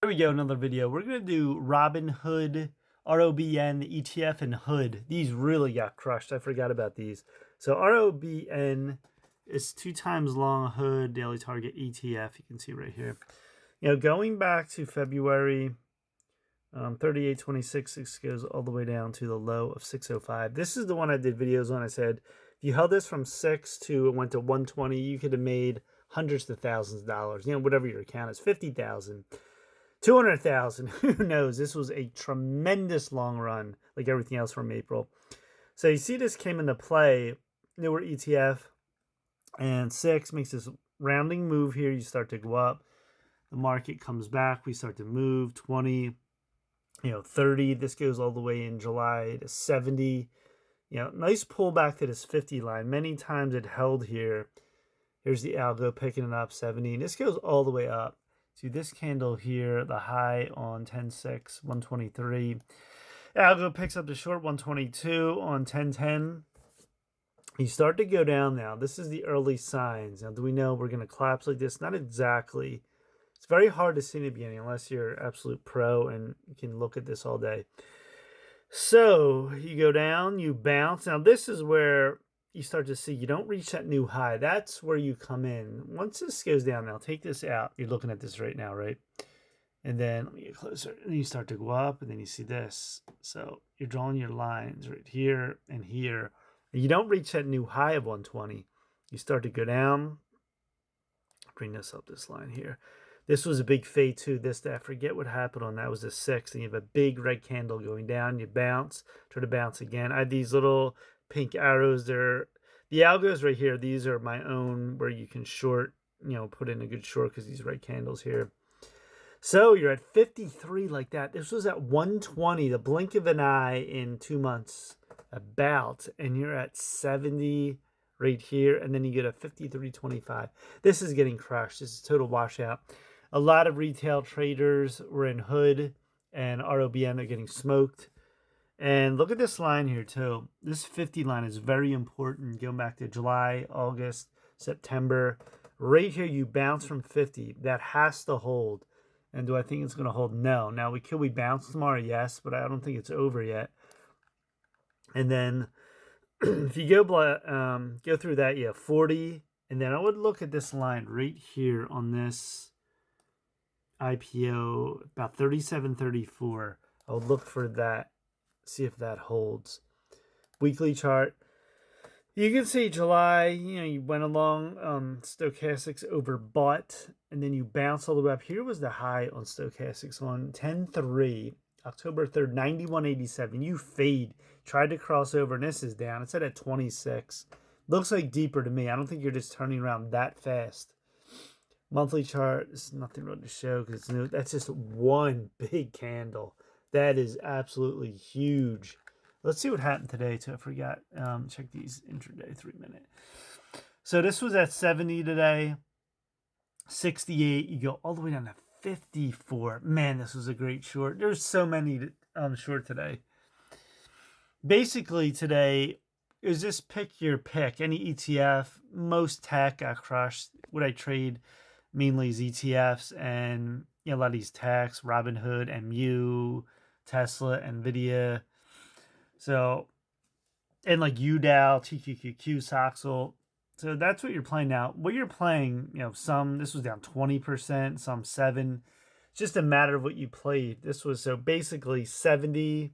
Here we go, another video. We're going to do Robin Hood, ROBN, the ETF, and Hood. These really got crushed. I forgot about these. So ROBN is 2 times long Hood, daily target ETF. You can see right here. You know, going back to February 38.26, this goes all the way down to the low of 605. This is the one I did videos on. I said, if you held this from 6 to, it went to 120, you could have made hundreds of thousands of dollars. You know, whatever your account is, 50,000. 200,000, who knows? This was a tremendous long run, like everything else from April. So you see this came into play, newer ETF, and 6 makes this rounding move here. You start to go up. The market comes back. We start to move 20, 30. This goes all the way in July to 70. Nice pullback to this 50 line. Many times it held here. Here's the algo picking it up, 70. And this goes all the way up. See this candle here, the high on 10.6, 123. Algo picks up the short 122 on 10.10. You start to go down now. This is the early signs. Now, do we know we're going to collapse like this? Not exactly. It's very hard to see in the beginning unless you're an absolute pro and you can look at this all day. So you go down, you bounce. Now, this is where you start to see you don't reach that new high. That's where you come in. Once this goes down, now take this out. You're looking at this right now, right? And then let me get closer. And then you start to go up, and then you see this. So you're drawing your lines right here and here. And you don't reach that new high of 120. You start to go down. Bring this up, this line here. This was a big fade too. I forget what happened on that. Was a 6. And you have a big red candle going down. You bounce, try to bounce again. I had these little pink arrows there. The algos right here, these are my own where you can short, put in a good short because these red candles here. So you're at 53 like that. This was at 120, the blink of an eye in 2 months about, and you're at 70 right here, and then you get a 53.25. This is getting crushed. This is total washout. A lot of retail traders were in Hood and ROBN. They're getting smoked. And look at this line here too. This 50 line is very important. Going back to July, August, September. Right here, you bounce from 50. That has to hold. And do I think it's going to hold? No. Now, could we bounce tomorrow? Yes, but I don't think it's over yet. And then if you go through that, you have 40. And then I would look at this line right here on this IPO, about 37.34. I would look for that. See if that holds. Weekly chart. You can see July, you went along, stochastics overbought, and then you bounce all the way up. Here was the high on stochastics on 10.3, October 3rd, 91.87. You fade, tried to cross over, and this is down. It's at 26. Looks like deeper to me. I don't think you're just turning around that fast. Monthly chart, there's nothing really to show because it's new. That's just one big candle. That is absolutely huge. Let's see what happened today too. I forgot. Check these intraday 3-minute. So this was at 70 today. 68. You go all the way down to 54. Man, this was a great short. There's so many short today. Basically today is just pick your pick. Any ETF. Most tech got crushed. What I trade mainly is ETFs and a lot of these techs, Robin Hood, MU, Tesla, Nvidia. So, and like UDAL, TQQQ, Soxel. So that's what you're playing now. What you're playing, this was down 20%, some 7. It's just a matter of what you played. This was so basically 70,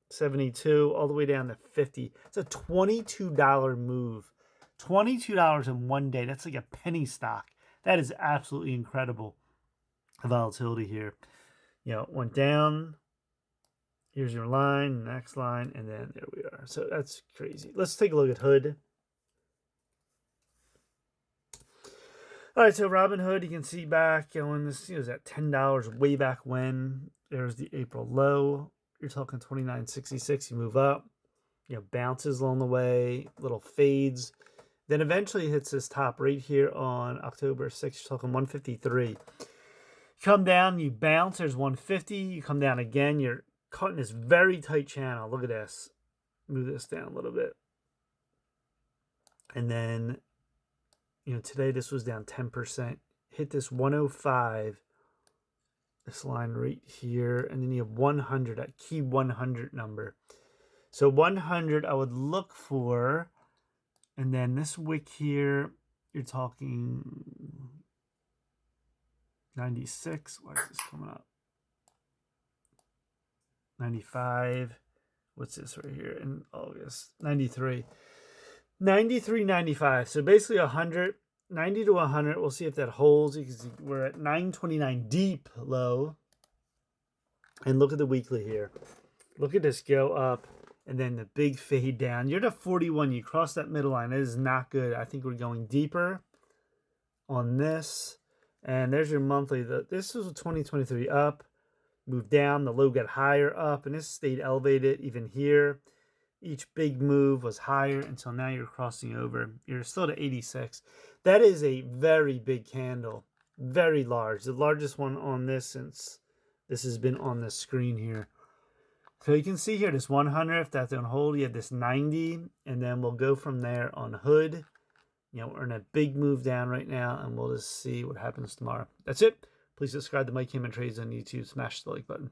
72, all the way down to 50. It's a $22 move. $22 in one day. That's like a penny stock. That is absolutely incredible. The volatility here. Went down. Here's your line, next line, and then there we are. So that's crazy. Let's take a look at Hood. All right, so Robin Hood, you can see back going, this was at $10 way back when. There's the April low. You're talking 29.66. You move up, bounces along the way, little fades. Then eventually hits this top right here on October 6th. You're talking 153. Come down, you bounce, there's 150. You come down again, you're caught in this very tight channel. Look at this. Move this down a little bit. And then, today this was down 10%. Hit this 105 this line right here, and then you have 100, that key 100 number. So 100 I would look for, and then this wick here, you're talking 96. Why is this coming up? 95. What's this right here in August? 93. 93, 95. So basically 100, 90 to 100. We'll see if that holds. We're at 929 deep low. And look at the weekly here. Look at this go up and then the big fade down. You're at 41. You cross that middle line. That is not good. I think we're going deeper on this. And there's your monthly. This was 2023 up. Moved down. The low got higher up. And this stayed elevated even here. Each big move was higher until now you're crossing over. You're still at 86. That is a very big candle. Very large. The largest one on this since this has been on the screen here. So you can see here this 100, if that's on hold, you have this 90, and then we'll go from there on Hood. You know, we're in a big move down right now, and we'll just see what happens tomorrow. That's it. Please subscribe to Mike Kim and Trades on YouTube. Smash the like button.